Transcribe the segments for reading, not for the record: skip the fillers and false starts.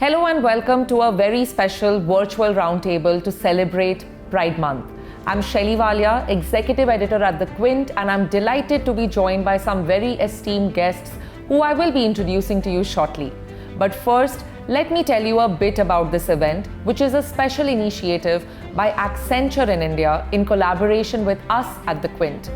Hello and welcome to a very special virtual roundtable to celebrate Pride Month. I'm Shelly Walia, Executive Editor at the Quint, and I'm delighted to be joined by some very esteemed guests who I will be introducing to you shortly. But first, let me tell you a bit about this event, which is a special initiative by Accenture in India in collaboration with us at the Quint.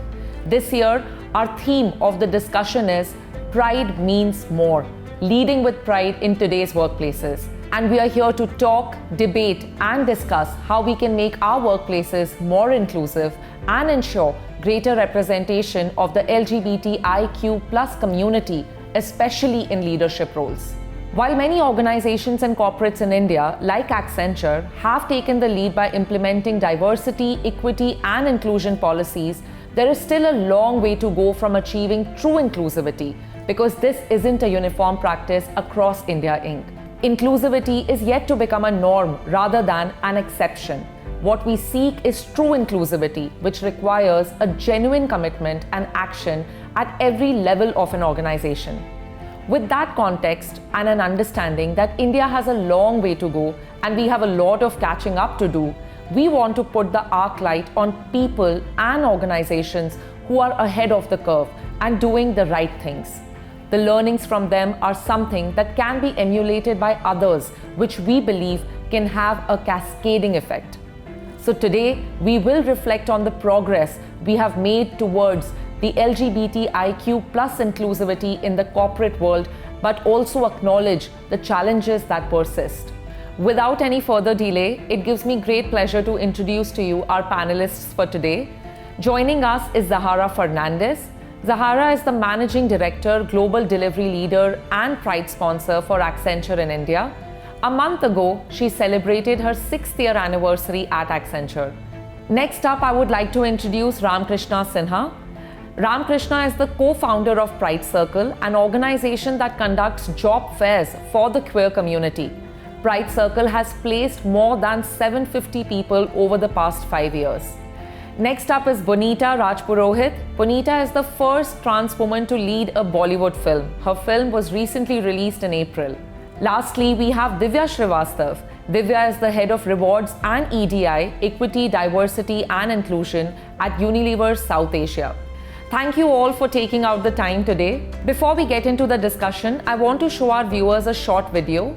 This year, our theme of the discussion is Pride Means More, leading with pride in today's workplaces. And we are here to talk, debate, and discuss how we can make our workplaces more inclusive and ensure greater representation of the LGBTIQ+ community, especially in leadership roles. While many organizations and corporates in India, like Accenture, have taken the lead by implementing diversity, equity, and inclusion policies, there is still a long way to go from achieving true inclusivity, because this isn't a uniform practice across India Inc. Inclusivity is yet to become a norm rather than an exception. What we seek is true inclusivity, which requires a genuine commitment and action at every level of an organization. With that context and an understanding that India has a long way to go and we have a lot of catching up to do, we want to put the arc light on people and organizations who are ahead of the curve and doing the right things. The learnings from them are something that can be emulated by others, which we believe can have a cascading effect. So today, we will reflect on the progress we have made towards the LGBTIQ+ inclusivity in the corporate world, but also acknowledge the challenges that persist. Without any further delay, it gives me great pleasure to introduce to you our panelists for today. Joining us is Zahara Fernandez. Zahara is the Managing Director, Global Delivery Leader and Pride Sponsor for Accenture in India. A month ago, she celebrated her 6th year anniversary at Accenture. Next up, I would like to introduce Ramkrishna Sinha. Ramkrishna is the co-founder of Pride Circle, an organization that conducts job fairs for the queer community. Pride Circle has placed more than 750 people over the past 5 years. Next up is Bonita Rajpurohit. Bonita is the first trans woman to lead a Bollywood film. Her film was recently released in April. Lastly, we have Divya Srivastav. Divya is the head of rewards and EDI, Equity, Diversity and Inclusion at Unilever South Asia. Thank you all for taking out the time today. Before we get into the discussion, I want to show our viewers a short video.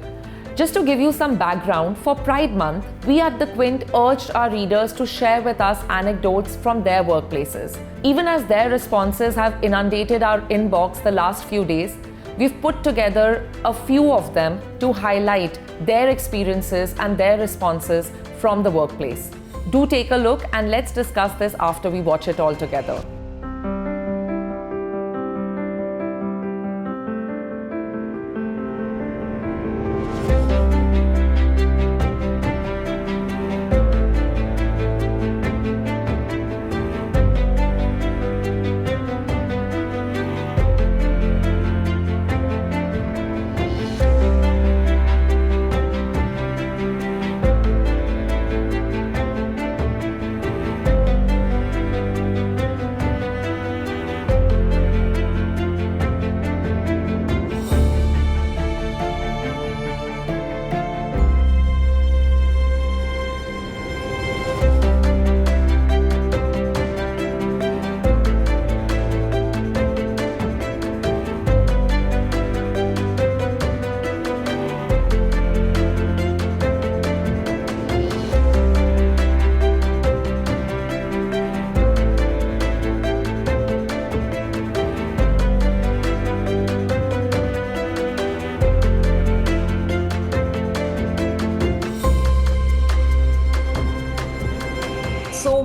Just to give you some background, for Pride Month, we at the Quint urged our readers to share with us anecdotes from their workplaces. Even as their responses have inundated our inbox the last few days, we've put together a few of them to highlight their experiences and their responses from the workplace. Do take a look and let's discuss this after we watch it all together.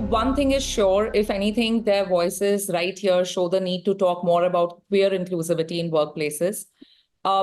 One thing is sure, if anything, their voices right here show the need to talk more about queer inclusivity in workplaces.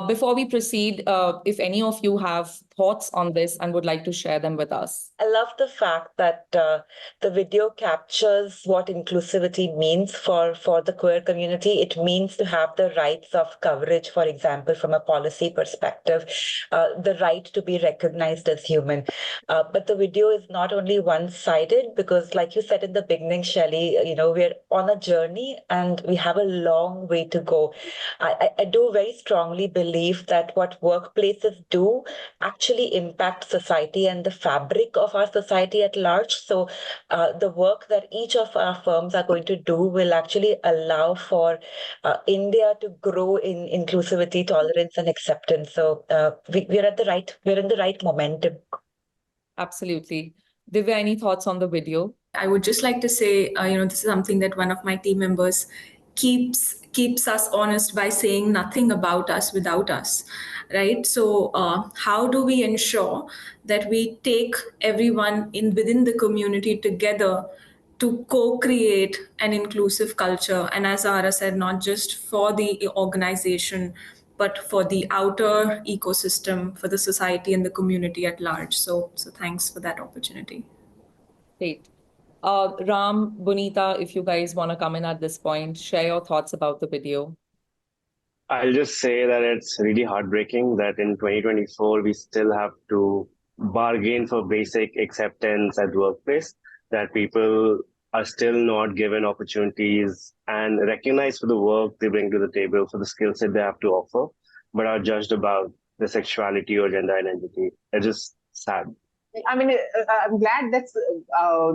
Before we proceed, if any of you have thoughts on this and would like to share them with us. I love the fact that the video captures what inclusivity means for the queer community. It means to have the rights of coverage, for example, from a policy perspective, the right to be recognized as human. But the video is not only one-sided because, like you said in the beginning, Shelley, we're on a journey and we have a long way to go. I do very strongly believe that what workplaces do actually impact society and the fabric of our society at large. So the work that each of our firms are going to do will actually allow for India to grow in inclusivity, tolerance, and acceptance. So we're in the right momentum. Absolutely. Divya, any thoughts on the video? I would just like to say, this is something that one of my team members keeps us honest by saying nothing about us without us, right? So how do we ensure that we take everyone within the community together to co-create an inclusive culture? And as Ara said, not just for the organization, but for the outer ecosystem, for the society and the community at large. So thanks for that opportunity. Great. Ram, Bonita, if you guys want to come in at this point, share your thoughts about the video. I'll just say that it's really heartbreaking that in 2024, we still have to bargain for basic acceptance at the workplace, that people are still not given opportunities and recognized for the work they bring to the table, for the skill set they have to offer, but are judged about the sexuality or gender identity. It's just sad. I mean, I'm glad that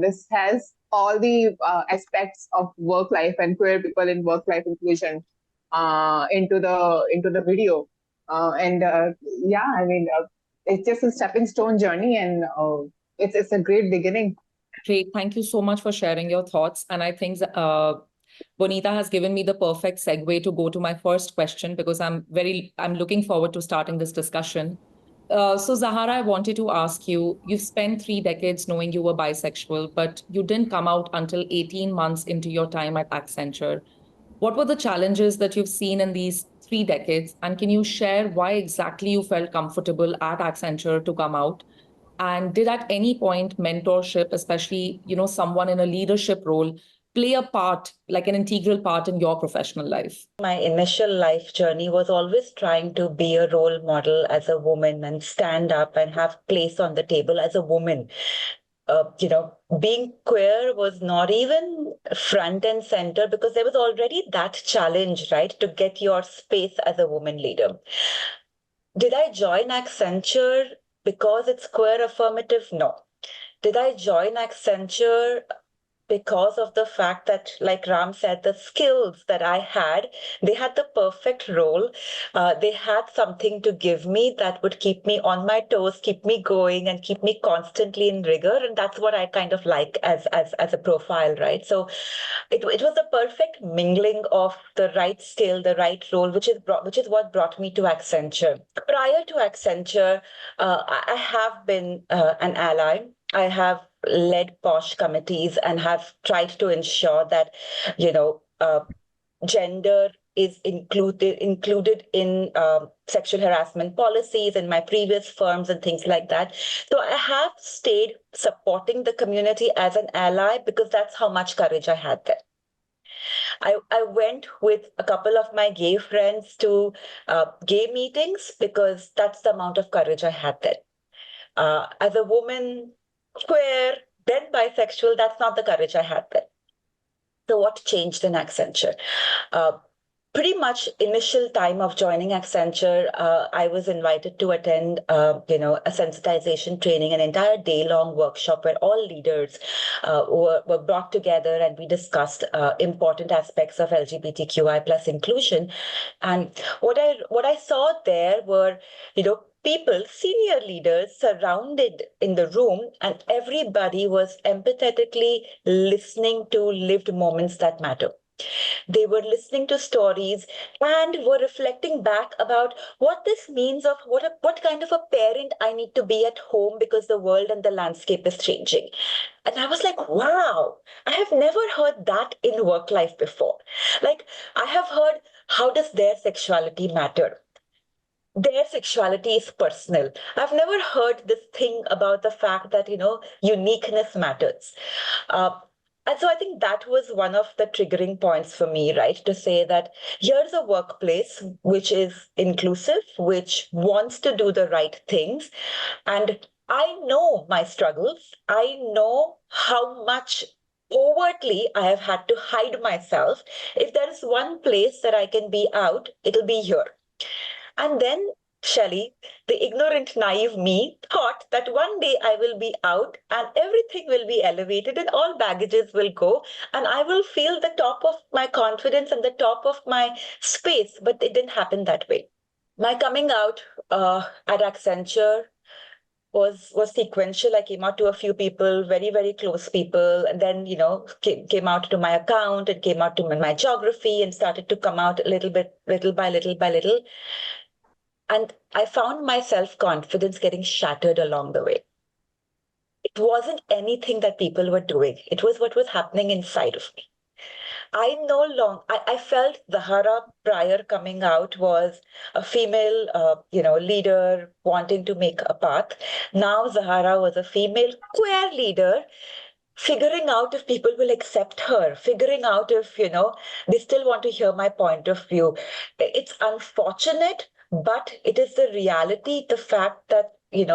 this has all the aspects of work life and queer people in work life inclusion into the video, it's just a stepping stone journey, and it's a great beginning. Great, thank you so much for sharing your thoughts, and I think Bonita has given me the perfect segue to go to my first question, because I'm looking forward to starting this discussion. So Zahara, I wanted to ask you, you've spent 3 decades knowing you were bisexual, but you didn't come out until 18 months into your time at Accenture. What were the challenges that you've seen in these 3 decades? And can you share why exactly you felt comfortable at Accenture to come out? And did at any point mentorship, especially, someone in a leadership role, play a part, like an integral part in your professional life? My initial life journey was always trying to be a role model as a woman and stand up and have place on the table as a woman. Being queer was not even front and center because there was already that challenge, right, to get your space as a woman leader. Did I join Accenture because it's queer affirmative? No. Did I join Accenture because of the fact that, like Ram said, the skills that I had, they had the perfect role. They had something to give me that would keep me on my toes, keep me going, and keep me constantly in rigor. And that's what I kind of like as a profile, right? So it was a perfect mingling of the right skill, the right role, which is what brought me to Accenture. Prior to Accenture, I have been an ally. I have led POSH committees and have tried to ensure that, gender is included in sexual harassment policies in my previous firms and things like that. So I have stayed supporting the community as an ally because that's how much courage I had then. I went with a couple of my gay friends to gay meetings because that's the amount of courage I had then. As a woman, queer, then bisexual, that's not the courage I had then. So what changed in Accenture? Pretty much initial time of joining Accenture, I was invited to attend, a sensitization training, an entire day-long workshop where all leaders were brought together and we discussed important aspects of LGBTQI plus inclusion. And what I saw there were, people, senior leaders surrounded in the room, and everybody was empathetically listening to lived moments that matter. They were listening to stories and were reflecting back about what this means of what kind of a parent I need to be at home because the world and the landscape is changing. And I was like, wow, I have never heard that in work life before. Like, I have heard, how does their sexuality matter? their sexuality is personal. I've never heard this thing about the fact that, uniqueness matters. Uh, and so I think that was one of the triggering points for me, right? To say that here's a workplace which is inclusive, which wants to do the right things. And I know my struggles. I know how much overtly I have had to hide myself. If there is one place that I can be out, it'll be here. And then Shelley, the ignorant, naive me, thought that one day I will be out and everything will be elevated and all baggages will go and I will feel the top of my confidence and the top of my space. But it didn't happen that way. My coming out at Accenture was sequential. I came out to a few people, very, very close people, and then, came out to my account and came out to my geography and started to come out a little bit, little by little by little. And I found my self-confidence getting shattered along the way. It wasn't anything that people were doing. It was what was happening inside of me. I felt Zahara prior coming out was a female, leader wanting to make a path. Now Zahara was a female queer leader figuring out if people will accept her, figuring out if, they still want to hear my point of view. It's unfortunate, but it is the reality, the fact that,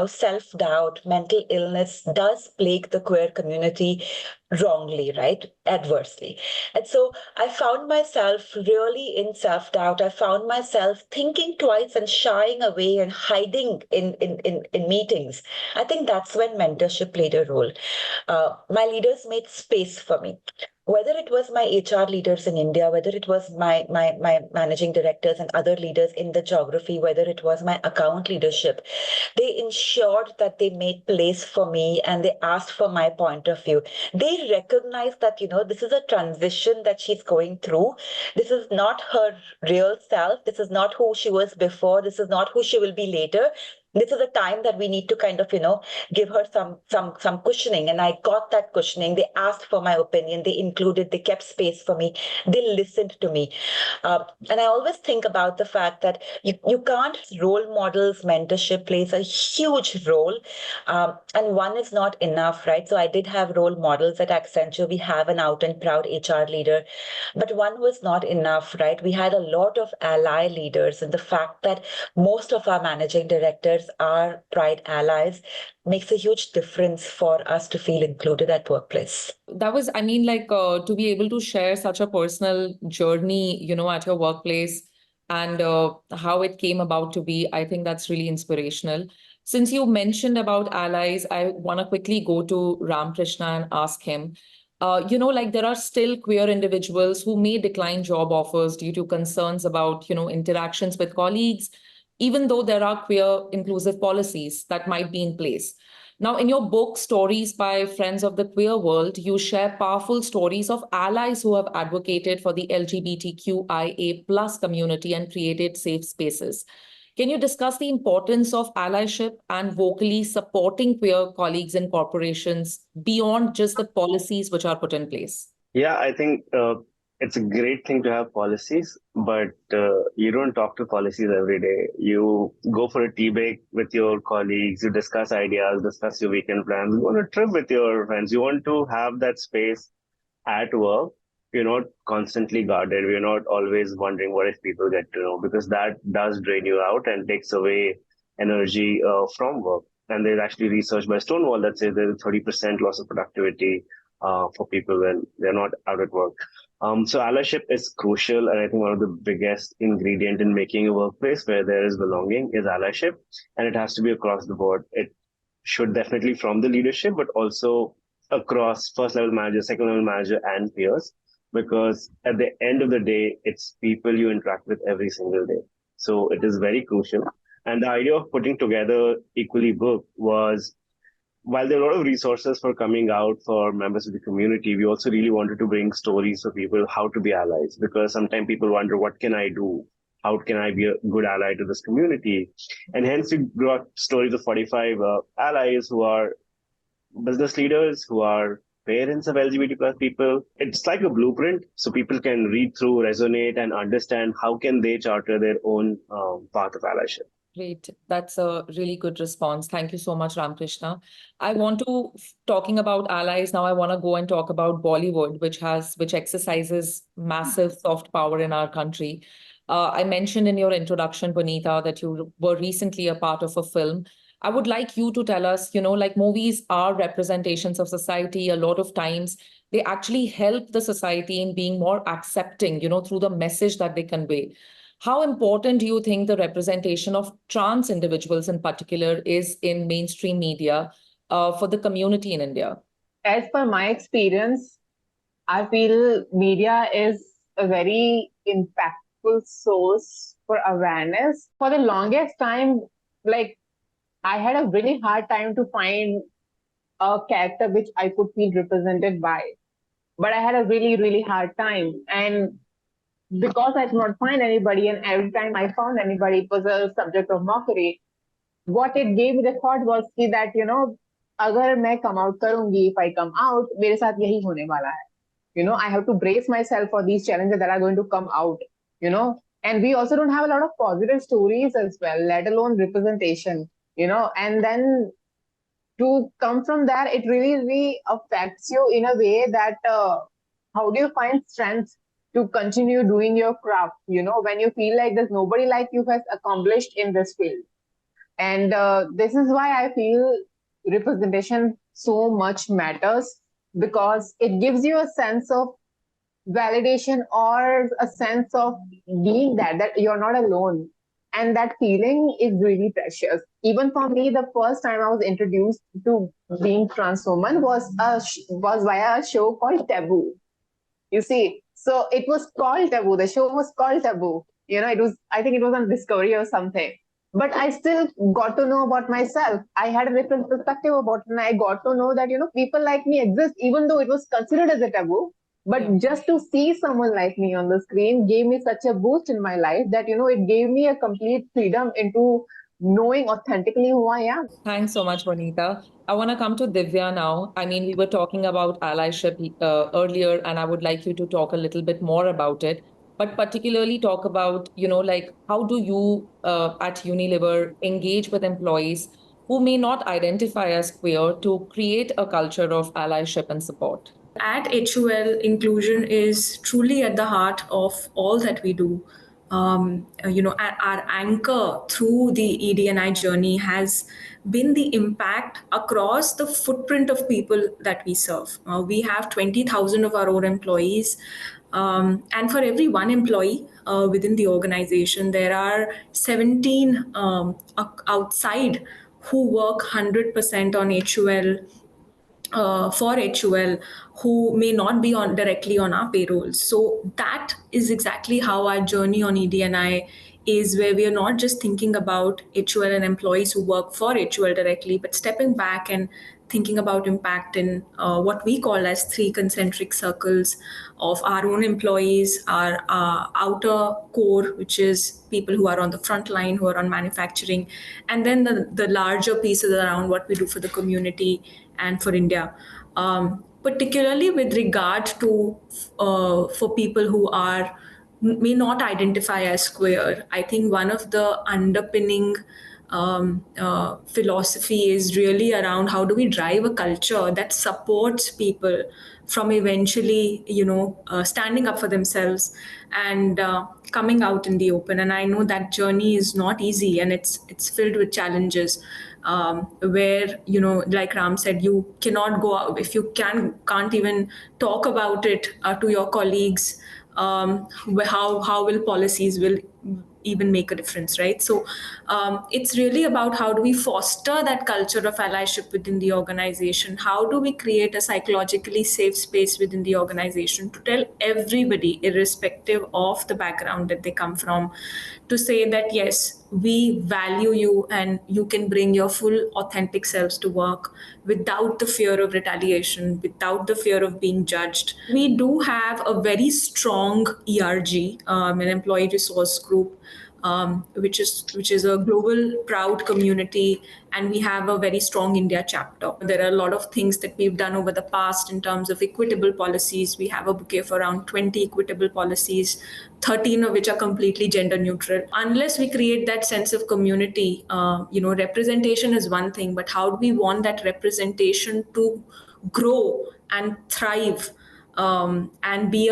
self-doubt, mental illness does plague the queer community wrongly, right? Adversely. And so I found myself really in self-doubt. I found myself thinking twice and shying away and hiding in meetings. I think that's when mentorship played a role. My leaders made space for me. Whether it was my HR leaders in India, whether it was my managing directors and other leaders in the geography, whether it was my account leadership, they ensured that they made place for me and they asked for my point of view. They recognized that, this is a transition that she's going through. This is not her real self. This is not who she was before. This is not who she will be later. This is a time that we need to kind of, give her some cushioning. And I got that cushioning. They asked for my opinion. They kept space for me. They listened to me. And I always think about the fact that you can't role models, mentorship plays a huge role. And one is not enough, right? So I did have role models at Accenture. We have an out and proud HR leader, but one was not enough, right? We had a lot of ally leaders, and the fact that most of our managing directors are pride allies makes a huge difference for us to feel included at workplace. That was, to be able to share such a personal journey, at your workplace and how it came about to be, I think that's really inspirational. Since you mentioned about allies, I want to quickly go to Ram Krishna and ask him, there are still queer individuals who may decline job offers due to concerns about, interactions with colleagues, even though there are queer inclusive policies that might be in place. Now, in your book, Stories by Friends of the Queer World, you share powerful stories of allies who have advocated for the LGBTQIA plus community and created safe spaces. Can you discuss the importance of allyship and vocally supporting queer colleagues in corporations beyond just the policies which are put in place? Yeah, I think it's a great thing to have policies, but you don't talk to policies every day. You go for a tea break with your colleagues, you discuss ideas, discuss your weekend plans, you go on a trip with your friends. You want to have that space at work. You're not constantly guarded. We're not always wondering what if people get to know, because that does drain you out and takes away energy from work. And there's actually research by Stonewall that says there's a 30% loss of productivity for people when they're not out at work. So allyship is crucial, and I think one of the biggest ingredient in making a workplace where there is belonging is allyship, and it has to be across the board. It should definitely from the leadership, but also across first level manager, second level manager, and peers, because at the end of the day, it's people you interact with every single day. So it is very crucial. And the idea of putting together Equally Book was, while there are a lot of resources for coming out for members of the community, we also really wanted to bring stories for people how to be allies, because sometimes people wonder, what can I do? How can I be a good ally to this community? And hence we brought stories of 45 allies who are business leaders, who are parents of LGBT plus people. It's like a blueprint, so people can read through, resonate, and understand how can they charter their own path of allyship. Great. That's a really good response. Thank you so much, Ramkrishna. I want to, talking about allies, now I want to go and talk about Bollywood, which exercises massive soft power in our country. I mentioned in your introduction, Bonita, that you were recently a part of a film. I would like you to tell us, like movies are representations of society. A lot of times they actually help the society in being more accepting, through the message that they convey. How important do you think the representation of trans individuals in particular is in mainstream media for the community in India? As per my experience, I feel media is a very impactful source for awareness. For the longest time, like I had a really hard time to find a character which I could feel represented by. But I had a really, really hard time. And because I could not find anybody, and every time I found anybody, it was a subject of mockery. What it gave me the thought was that, अगर मैं come out करूंगी, if I come out, मेरे साथ यही होने वाला है. I have to brace myself for these challenges that are going to come out, and we also don't have a lot of positive stories as well, let alone representation, and then to come from that, it really, really affects you in a way that how do you find strength to continue doing your craft, when you feel like there's nobody like you who has accomplished in this field. And this is why I feel representation so much matters, because it gives you a sense of validation or a sense of being that you're not alone. And that feeling is really precious. Even for me, the first time I was introduced to being trans woman was via a show called Taboo. You see, so it was called Taboo. The show was called Taboo. I think it was on Discovery or something. But I still got to know about myself. I had a different perspective about it, and I got to know that, people like me exist, even though it was considered as a taboo. But just to see someone like me on the screen gave me such a boost in my life that, it gave me a complete freedom into knowing authentically who I am. Thanks so much, Bonita. I want to come to Divya now. I mean, we were talking about allyship earlier, and I would like you to talk a little bit more about it, but particularly talk about, like how do you at Unilever engage with employees who may not identify as queer to create a culture of allyship and support? At HUL, inclusion is truly at the heart of all that we do. Our anchor through the ED&I journey has been the impact across the footprint of people that we serve. We have 20,000 of our own employees, and for every one employee within the organization, there are 17 outside who work 100% on HUL, for HUL, who may not be directly on our payrolls. So that is exactly how our journey on ED&I is, where we are not just thinking about HUL and employees who work for HUL directly, but stepping back and thinking about impact in what we call as three concentric circles of our own employees, our outer core, which is people who are on the front line, who are on manufacturing, and then the larger pieces around what we do for the community and for India. Particularly with regard to for people who may not identify as queer, I think one of the underpinning philosophy is really around how do we drive a culture that supports people from eventually, standing up for themselves and coming out in the open. And I know that journey is not easy, and it's filled with challenges. Where, like Ram said, you cannot go out if you can't even talk about it to your colleagues. How will policies will even make a difference, right? So it's really about how do we foster that culture of allyship within the organization? How do we create a psychologically safe space within the organization to tell everybody, irrespective of the background that they come from, to say that yes, we value you and you can bring your full authentic selves to work without the fear of retaliation, without the fear of being judged. We do have a very strong ERG, an employee resource group, which is a global proud community, and we have a very strong India chapter. There are a lot of things that we've done over the past in terms of equitable policies. We have a bouquet of around 20 equitable policies, 13 of which are completely gender neutral. Unless we create that sense of community, representation is one thing, but how do we want that representation to grow and thrive, and be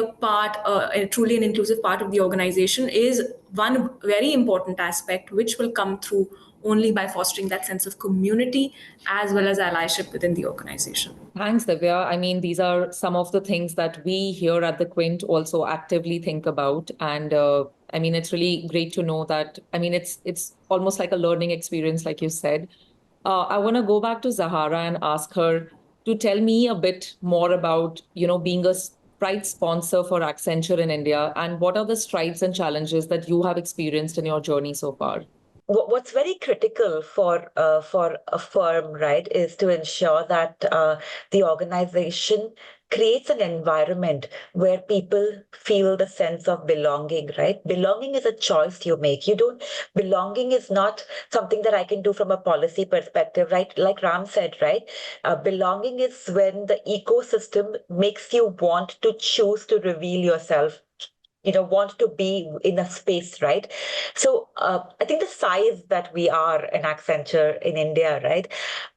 truly an inclusive part of the organization, is one very important aspect, which will come through only by fostering that sense of community as well as allyship within the organization. Thanks, Divya. I mean, these are some of the things that we here at the Quint also actively think about. And I mean, it's really great to know that, I mean, it's almost like a learning experience, like you said. I want to go back to Zahara and ask her to tell me a bit more about, being a Pride sponsor for Accenture in India, and what are the strides and challenges that you have experienced in your journey so far? What's very critical for a firm, right, is to ensure that the organization creates an environment where people feel the sense of belonging, right? Belonging is a choice you make. Belonging is not something that I can do from a policy perspective, right? Like Ram said, right? Belonging is when the ecosystem makes you want to choose to reveal yourself, want to be in a space, right? So I think the size that we are in Accenture in India, right,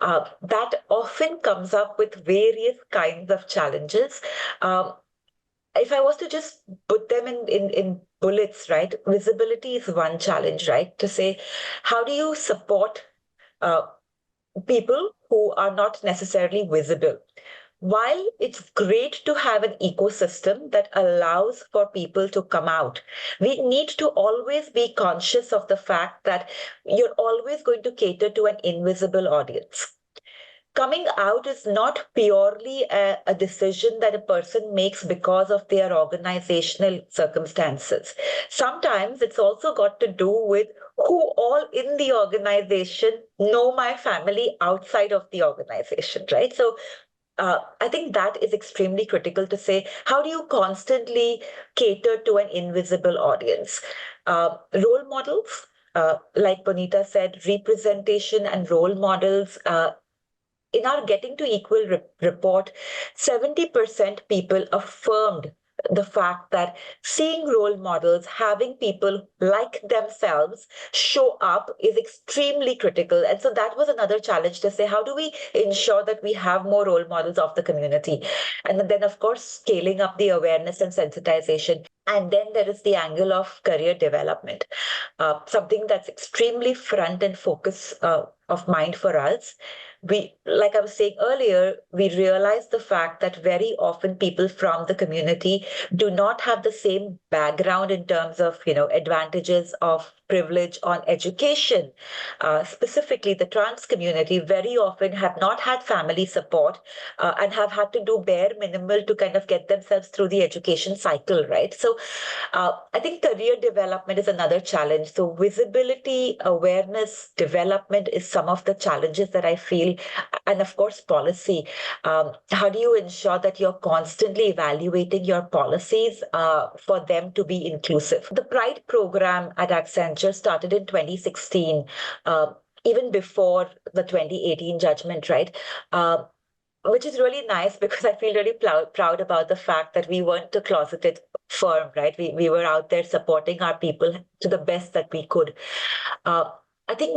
that often comes up with various kinds of challenges. If I was to just put them in bullets, right, visibility is one challenge, right? To say, how do you support people who are not necessarily visible? While it's great to have an ecosystem that allows for people to come out, we need to always be conscious of the fact that you're always going to cater to an invisible audience. Coming out is not purely a decision that a person makes because of their organizational circumstances. Sometimes it's also got to do with who all in the organization know my family outside of the organization, right? So I think that is extremely critical to say, how do you constantly cater to an invisible audience? Role models, like Bonita said, representation and role models. In our Getting to Equal report, 70% people affirmed the fact that seeing role models, having people like themselves show up is extremely critical. And so that was another challenge to say, how do we ensure that we have more role models of the community? And then, of course, scaling up the awareness and sensitization. And then there is the angle of career development, something that's extremely front and focus of mind for us. We, like I was saying earlier, we realize the fact that very often people from the community do not have the same background in terms of, advantages of privilege on education. Specifically, the trans community very often have not had family support and have had to do bare minimal to kind of get themselves through the education cycle, right? So I think career development is another challenge. So visibility, awareness, development is some of the challenges that I feel. And of course, policy. How do you ensure that you're constantly evaluating your policies for them to be inclusive? The Pride program at Accenture started in 2016, even before the 2018 judgment, right? Which is really nice because I feel really proud about the fact that we weren't a closeted firm, right? We were out there supporting our people to the best that we could. I think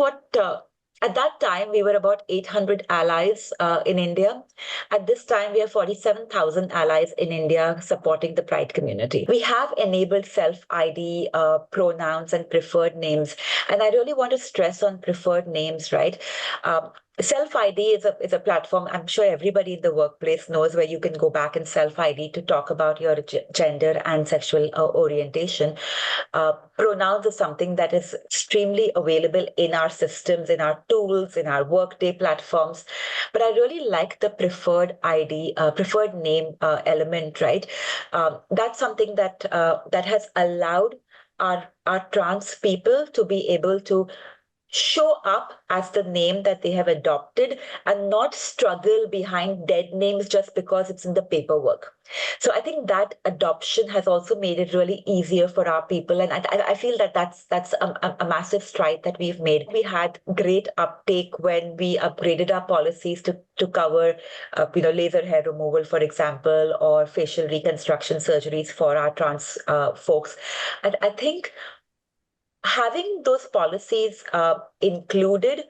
at that time, we were about 800 allies in India. At this time, we have 47,000 allies in India supporting the Pride community. We have enabled self-ID, pronouns, and preferred names. And I really want to stress on preferred names, right? Self-ID is a platform, I'm sure everybody in the workplace knows, where you can go back and self-ID to talk about your gender and sexual orientation. Pronouns is something that is extremely available in our systems, in our tools, in our workday platforms. But I really like the preferred ID, preferred name element, right? That's something that has allowed our trans people to be able to show up as the name that they have adopted and not struggle behind dead names just because it's in the paperwork. So I think that adoption has also made it really easier for our people, and I feel that that's a massive stride that we've made. We had great uptake when we upgraded our policies to cover, laser hair removal, for example, or facial reconstruction surgeries for our trans folks. And I think having those policies included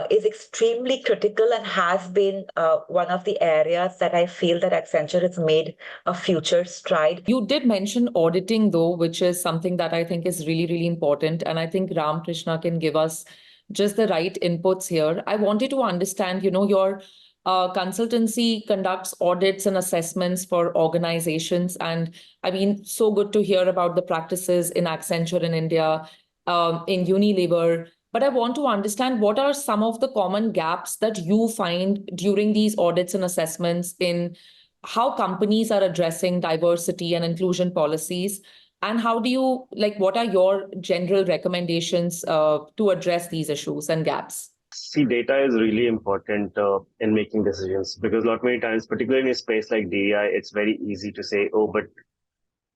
is extremely critical and has been one of the areas that I feel that Accenture has made a future stride. You did mention auditing, though, which is something that I think is really, really important. And I think Ram Krishna can give us just the right inputs here. I wanted to understand, your consultancy conducts audits and assessments for organizations. And I mean, so good to hear about the practices in Accenture in India, in Unilever. But I want to understand, what are some of the common gaps that you find during these audits and assessments in how companies are addressing diversity and inclusion policies? And how do you, what are your general recommendations to address these issues and gaps? See, data is really important in making decisions, because a lot many times, particularly in a space like DEI, it's very easy to say, oh, but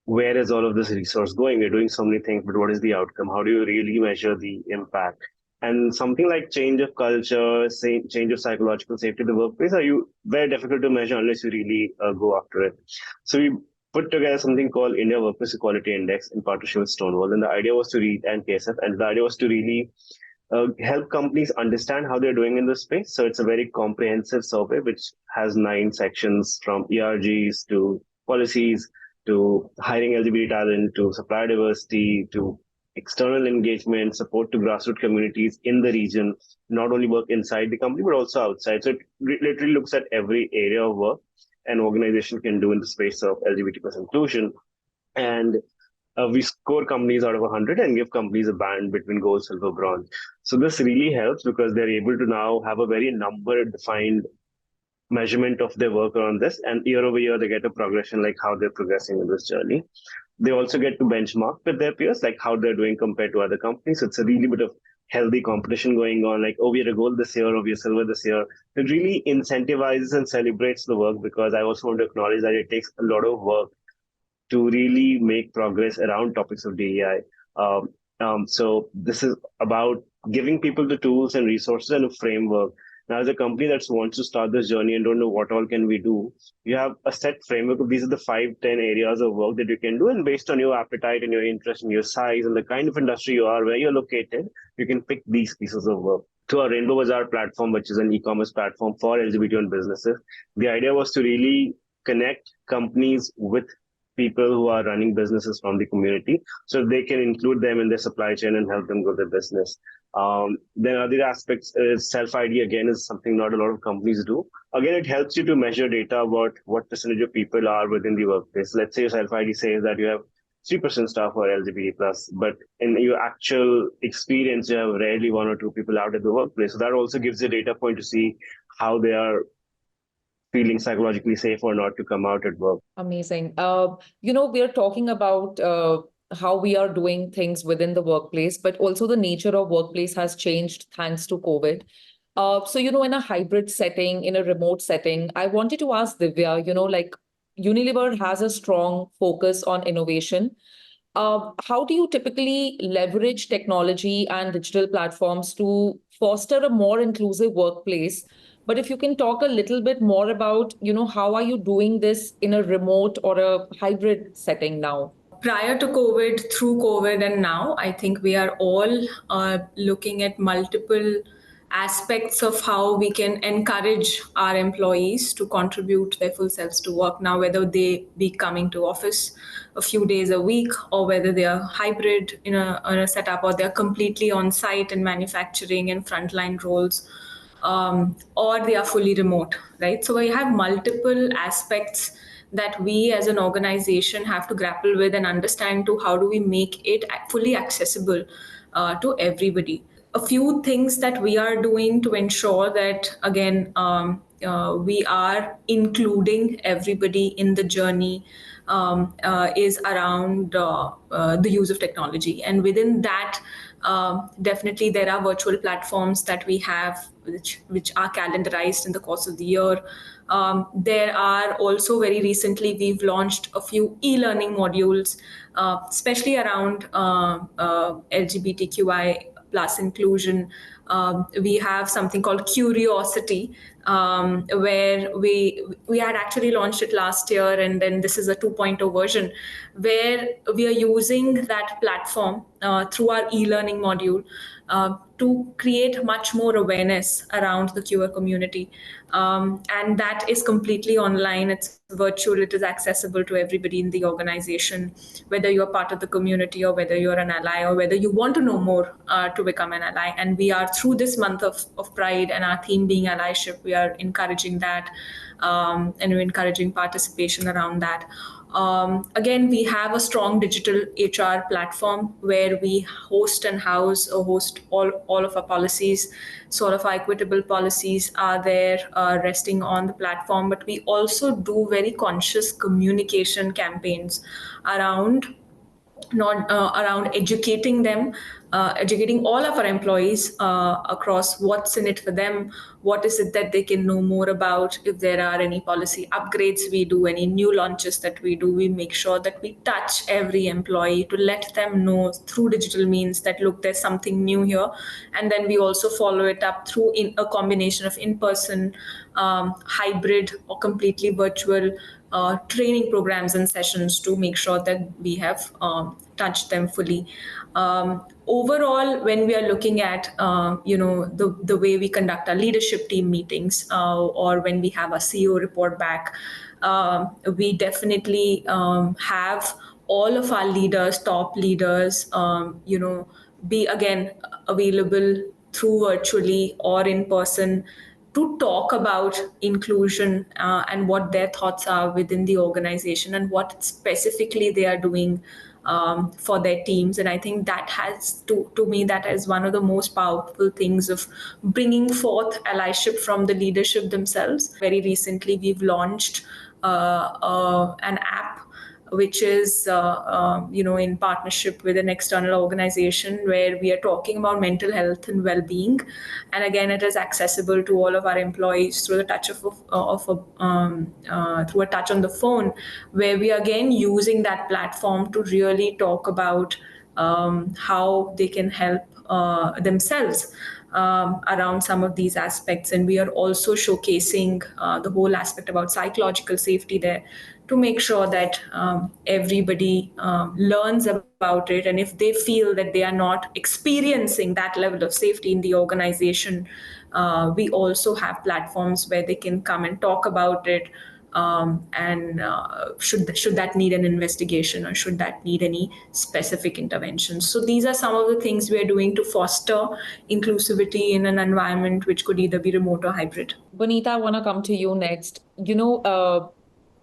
where is all of this resource going? We're doing so many things, but what is the outcome? How do you really measure the impact? And something like change of culture, change of psychological safety in the workplace are very difficult to measure unless you really go after it. So we put together something called India Workplace Equality Index in partnership with Stonewall, and the idea was to really help companies understand how they're doing in this space. So it's a very comprehensive survey which has 9 sections, from ERGs to policies to hiring LGBT talent to supplier diversity to external engagement, support to grassroots communities in the region, not only work inside the company, but also outside. So it literally looks at every area of work an organization can do in the space of LGBT plus inclusion. And we score companies out of 100 and give companies a band between gold, silver, bronze. So this really helps because they're able to now have a very number defined measurement of their work around this, and year over year they get a progression, like how they're progressing in this journey. They also get to benchmark with their peers, like how they're doing compared to other companies. So it's a really bit of healthy competition going on, like, oh, we had a gold this year, or we are silver this year. It really incentivizes and celebrates the work, because I also want to acknowledge that it takes a lot of work to really make progress around topics of DEI. So this is about giving people the tools and resources and a framework. Now, as a company that wants to start this journey and don't know what all can we do, you have a set framework of these are the 5-10 areas of work that you can do. And based on your appetite and your interest and your size and the kind of industry you are, where you're located, you can pick these pieces of work. To our Rainbow Bazaar platform, which is an e-commerce platform for LGBT businesses, the idea was to really connect companies with people who are running businesses from the community, so they can include them in their supply chain and help them grow their business. Then other aspects is self-ID, again, is something not a lot of companies do. Again, it helps you to measure data about what percentage of people are within the workplace. Let's say your self-ID says that you have 3% staff who are LGBT+, but in your actual experience, you have rarely 1 or 2 people out at the workplace. So that also gives a data point to see how they are feeling psychologically safe or not to come out at work. Amazing. We are talking about how we are doing things within the workplace, but also the nature of workplace has changed thanks to COVID. So, in a hybrid setting, in a remote setting, I wanted to ask Divya, Unilever has a strong focus on innovation. How do you typically leverage technology and digital platforms to foster a more inclusive workplace? But if you can talk a little bit more about, how are you doing this in a remote or a hybrid setting now? Prior to COVID, through COVID, and now, I think we are all looking at multiple aspects of how we can encourage our employees to contribute their full selves to work now, whether they be coming to office a few days a week, or whether they are hybrid in a setup, or they're completely on site in manufacturing and frontline roles, or they are fully remote, right? So we have multiple aspects that we as an organization have to grapple with and understand to how do we make it fully accessible to everybody. A few things that we are doing to ensure that, again, we are including everybody in the journey is around the use of technology. And within that, Definitely, there are virtual platforms that we have which are calendarized in the course of the year. There are also, very recently, we've launched a few e-learning modules, especially around LGBTQI plus inclusion. We have something called Curiosity, where we had actually launched it last year, and then this is a 2.0 version, where we are using that platform through our e-learning module to create much more awareness around the queer community. And that is completely online. It's virtual. It is accessible to everybody in the organization, whether you're part of the community or whether you're an ally or whether you want to know more to become an ally. And we are, through this month of Pride and our theme being Allyship, we are encouraging that, and we're encouraging participation around that. Again, we have a strong digital HR platform where we host and house or host all of our policies. Sort of our equitable policies are there, resting on the platform, but we also do very conscious communication campaigns around not around educating them, educating all of our employees across what's in it for them, what is it that they can know more about. If there are any policy upgrades we do, any new launches that we do, we make sure that we touch every employee to let them know through digital means that, look, there's something new here. And then we also follow it up through a combination of in-person, hybrid, or completely virtual training programs and sessions to make sure that we have touched them fully. Overall, when we are looking at the way we conduct our leadership team meetings, or when we have a CEO report back, we definitely have all of our leaders, top leaders, be again available through virtually or in person to talk about inclusion and what their thoughts are within the organization and what specifically they are doing for their teams. And I think that has, to me, that is one of the most powerful things of bringing forth allyship from the leadership themselves. Very recently, we've launched an app which is in partnership with an external organization, where we are talking about mental health and well-being. And again, it is accessible to all of our employees through the touch through a touch on the phone, where we are again using that platform to really talk about how they can help themselves around some of these aspects. And we are also showcasing the whole aspect about psychological safety there, to make sure that everybody learns about it. And if they feel that they are not experiencing that level of safety in the organization, we also have platforms where they can come and talk about it. And should that need an investigation, or should that need any specific intervention. So these are some of the things we are doing to foster inclusivity in an environment which could either be remote or hybrid. Bonita, I want to come to you next.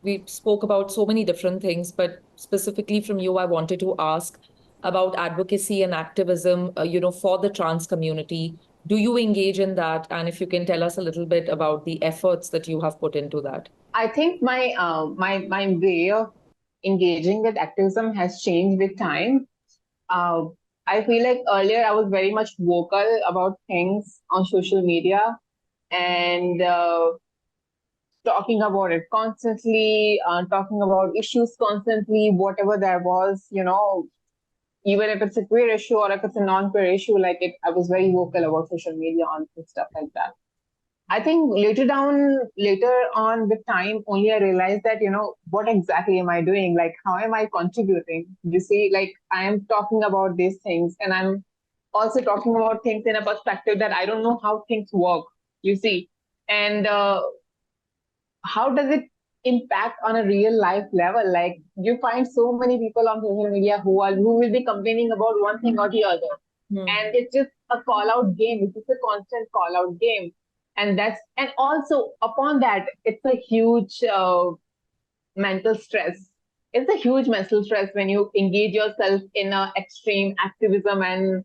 We spoke about so many different things, but specifically from you, I wanted to ask about advocacy and activism, for the trans community. Do you engage in that? And if you can tell us a little bit about the efforts that you have put into that. I think my way of engaging with activism has changed with time. I feel like earlier I was very much vocal about things on social media and talking about it constantly, talking about issues constantly, whatever there was, even if it's a queer issue or if it's a non-queer issue, I was very vocal about social media and stuff like that. I think later on with time, only I realized that, what exactly am I doing? Like, how am I contributing? You see, I am talking about these things, and I'm also talking about things in a perspective that I don't know how things work, you see. And how does it impact on a real life level? Like, you find so many people on social media who will be complaining about one thing or the other. And it's just a call out game. It's just a constant call out game. And also upon that, it's a huge mental stress. It's a huge mental stress when you engage yourself in a extreme activism, and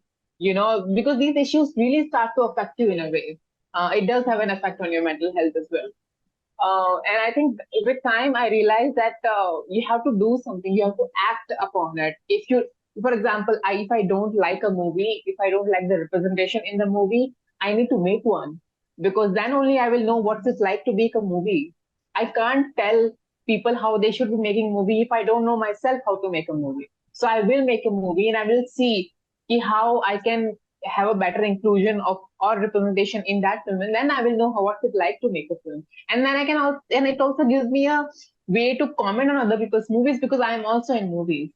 because these issues really start to affect you in a way. It does have an effect on your mental health as well. And I think with time, I realized that you have to do something. You have to act upon it. If you For example, if I don't like a movie, if I don't like the representation in the movie, I need to make one, because then only I will know what it's like to make a movie. I can't tell people how they should be making movie if I don't know myself how to make a movie. So I will make a movie and I will see how I can have a better inclusion of or representation in that film, and then I will know how what it's like to make a film. And then I can also, and it also gives me a way to comment on other people's movies, because I am also in movies.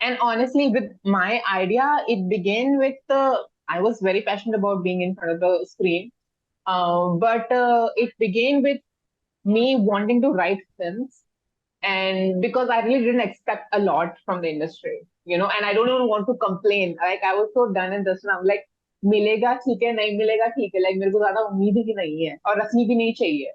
And honestly, with my idea, it began with I was very passionate about being in front of the screen, but it began with me wanting to write films, and because I really didn't expect a lot from the industry, and I don't even want to complain. Like, I was so done in this, and I'm like, मिलेगा ठीक है, नहीं मिलेगा ठीक है. Like, मेरे को ज़्यादा उम्मीद ही नहीं है और रखनी भी नहीं चाहिए.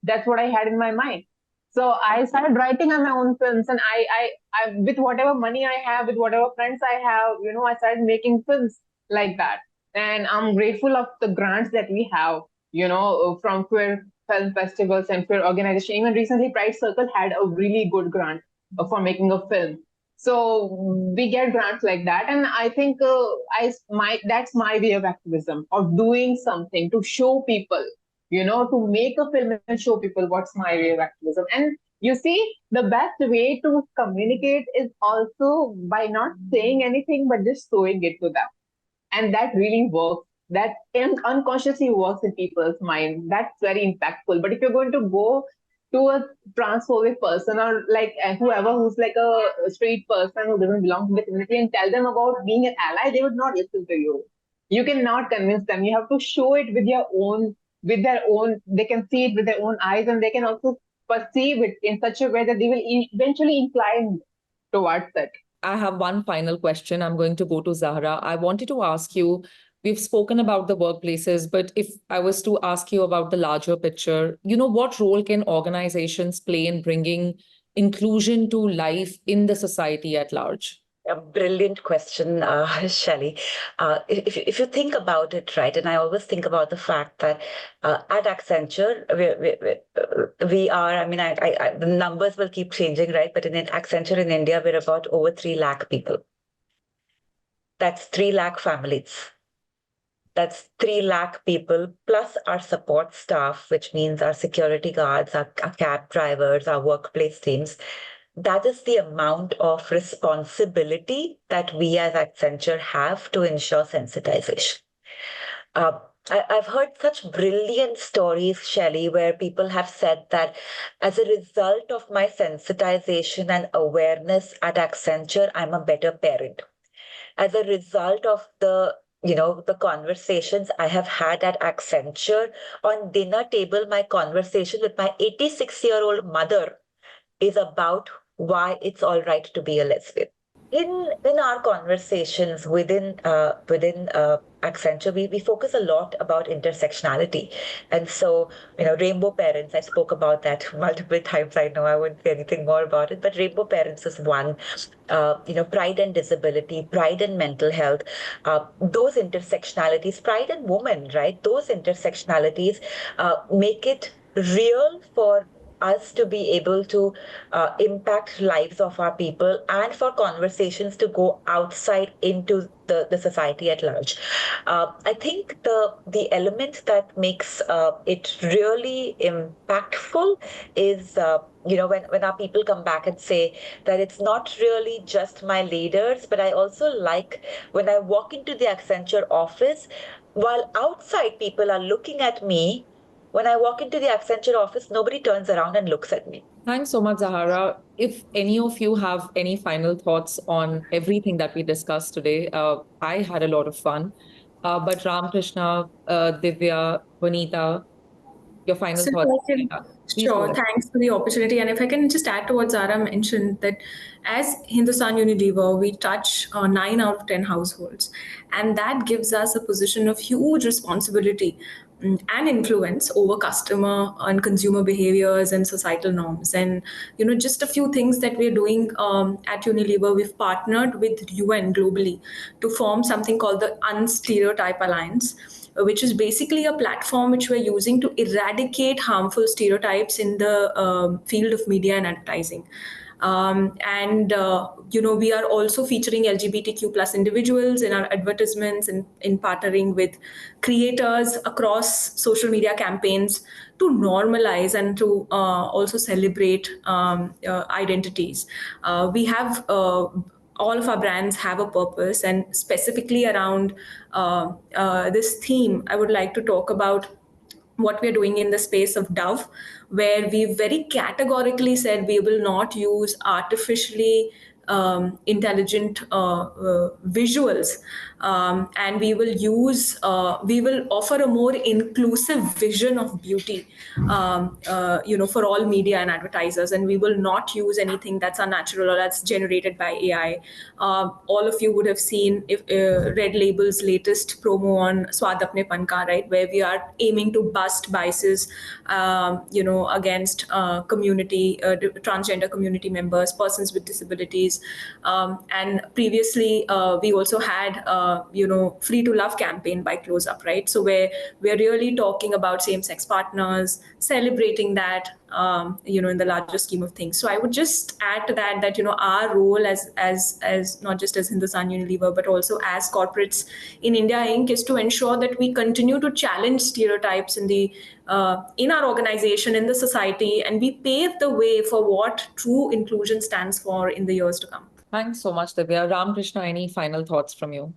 That's what I had in my mind. So I started writing on my own films, and I with whatever money I have, with whatever friends I have, I started making films like that. And I'm grateful of the grants that we have, from queer film festivals and queer organization. Even recently, Pride Circle had a really good grant for making a film. So we get grants like that, and I think that's my way of activism, of doing something to show people, to make a film and show people what's my way of activism. And you see, the best way to communicate is also by not saying anything, but just showing it to them. And that really works. That unconsciously works in people's mind. That's very impactful. But if you're going to go to a transphobic person, or like whoever who's like a street person who doesn't belong to the community, and tell them about being an ally, they would not listen to you. You cannot convince them. You have to show it with their own, they can see it with their own eyes, and they can also perceive it in such a way that they will eventually incline towards it. I have one final question. I'm going to go to Zahra. I wanted to ask you, we've spoken about the workplaces, but if I was to ask you about the larger picture, what role can organizations play in bringing inclusion to life in the society at large? A brilliant question, Shelley. If you think about it, right, and I always think about the fact that at Accenture, we are, I mean, the numbers will keep changing, right? But in Accenture in India, we're about over 3 lakh people. That's 3 lakh families. That's 3 lakh people plus our support staff, which means our security guards, our cab drivers, our workplace teams. That is the amount of responsibility that we as Accenture have to ensure sensitization. I've heard such brilliant stories, Shelley, where people have said that as a result of my sensitization and awareness at Accenture, I'm a better parent. As a result of the conversations I have had at Accenture, on dinner table, my conversation with my 86-year-old mother is about why it's all right to be a lesbian. In our conversations within Accenture, we focus a lot about intersectionality. And so, Rainbow Parents, I spoke about that multiple times. I know I wouldn't say anything more about it, but Rainbow Parents is one. Pride and disability, pride and mental health, those intersectionalities, pride and women, right? Those intersectionalities make it real for us to be able to impact lives of our people, and for conversations to go outside into the society at large. I think the element that makes it really impactful is when our people come back and say that it's not really just my leaders, but I also like when I walk into the Accenture office, while outside people are looking at me, when I walk into the Accenture office, nobody turns around and looks at me. Thanks so much, Zahara. If any of you have any final thoughts on everything that we discussed today, I had a lot of fun. But Ramakrishna, Divya, Vanita, your final So thoughts. sure, thanks for the opportunity. And if I can just add to what Zara mentioned, that as Hindustan Unilever, we touch 9 out of 10 households. And that gives us a position of huge responsibility and influence over customer and consumer behaviors and societal norms. And, just a few things that we're doing at Unilever, we've partnered with UN globally to form something called the Unstereotype Alliance, which is basically a platform which we're using to eradicate harmful stereotypes in the field of media and advertising. And we are also featuring LGBTQ plus individuals in our advertisements and in partnering with creators across social media campaigns to normalize and to also celebrate identities. We have all of our brands have a purpose, and specifically around this theme, I would like to talk about what we're doing in the space of Dove, where we very categorically said we will not use artificially intelligent visuals, and we will offer a more inclusive vision of beauty, for all media and advertisers, and we will not use anything that's unnatural or that's generated by AI. All of you would have seen Red Label's latest promo on Swad Apne Pan Ka, right, where we are aiming to bust biases, against transgender community members, persons with disabilities, and previously we also had Free to Love campaign by Close Up, right? So where we're really talking about same-sex partners, celebrating that, in the larger scheme of things. So I would just add to that our role as not just as Hindustan Unilever, but also as corporates in India Inc. is to ensure that we continue to challenge stereotypes in our organization, in the society, and we pave the way for what true inclusion stands for in the years to come. Thanks so much, Divya. Ramkrishna, any final thoughts from you?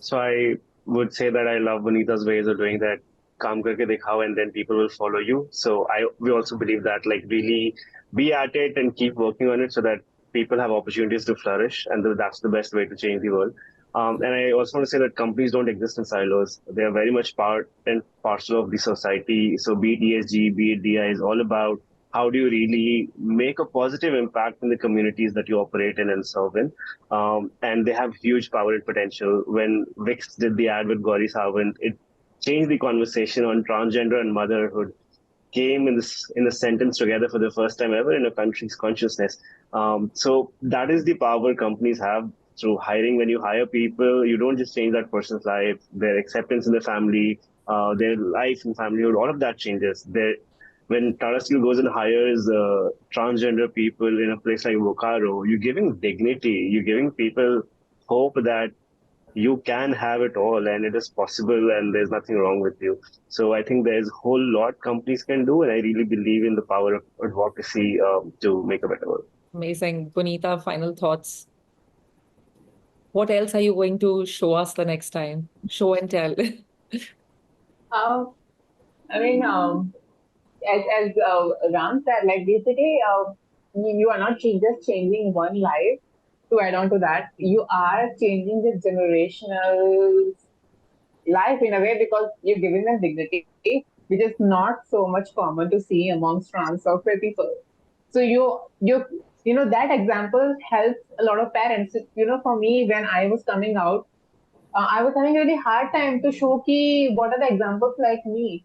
So I would say that I love Vanita's ways of doing that. Kaam karke dikhao, and then people will follow you. So we also believe that, like, really be at it and keep working on it so that people have opportunities to flourish, and that's the best way to change the world. And I also want to say that companies don't exist in silos. They are very much part and parcel of the society. So be it ESG, be it DI, is all about how do you really make a positive impact in the communities that you operate in and serve in. And they have huge power and potential. When Vix did the ad with Gauri Sawant, it changed the conversation on transgender and motherhood, came in a sentence together for the first time ever in a country's consciousness. So that is the power companies have through hiring. When you hire people, you don't just change that person's life, their acceptance in the family, their life and family, all of that changes. When Tata Steel goes and hires transgender people in a place like Bokaro, you're giving dignity, you're giving people hope that you can have it all and it is possible and there's nothing wrong with you. So I think there's a whole lot companies can do, and I really believe in the power of advocacy to make a better world. Amazing. Bonita, final thoughts. What else are you going to show us the next time? Show and tell. As Ram said, like basically, you are not just changing one life. To add on to that, you are changing the generational life in a way because you're giving them dignity, which is not so much common to see amongst trans or queer people. So that example helps a lot of parents. For me, when I was coming out, I was having a really hard time to show what are the examples like me,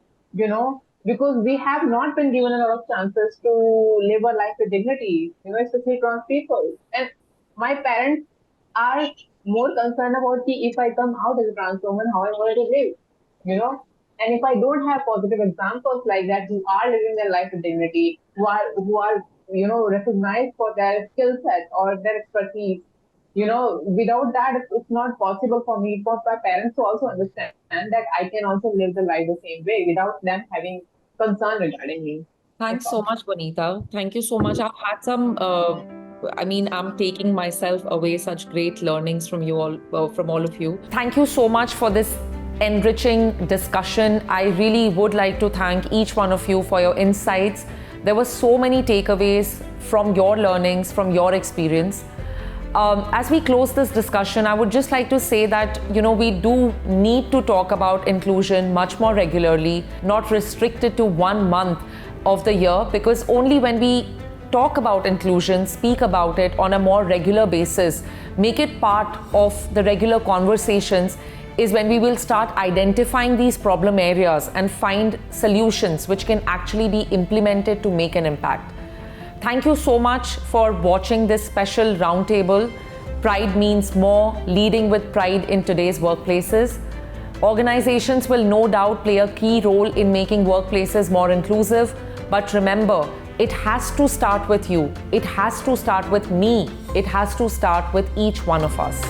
because we have not been given a lot of chances to live a life with dignity, especially trans people. And my parents are more concerned about if I come out as a trans woman, how I'm going to live, And if I don't have positive examples like that who are living their life with dignity, who are recognized for their skill set or their expertise, without that, it's not possible for me, for my parents to also understand that I can also live the life the same way without them having concern regarding me. Thanks so much, Bonita. Thank you so much. I've had some, I'm taking myself away such great learnings from you all, from all of you. Thank you so much for this enriching discussion. I really would like to thank each one of you for your insights. There were so many takeaways from your learnings, from your experience. As we close this discussion, I would just like to say that, we do need to talk about inclusion much more regularly, not restricted to 1 month of the year, because only when we talk about inclusion, speak about it on a more regular basis, make it part of the regular conversations, is when we will start identifying these problem areas and find solutions which can actually be implemented to make an impact. Thank you so much for watching this special roundtable. Pride means more, leading with pride in today's workplaces. Organizations will no doubt play a key role in making workplaces more inclusive, but remember, It has to start with you. It has to start with me. It has to start with each one of us.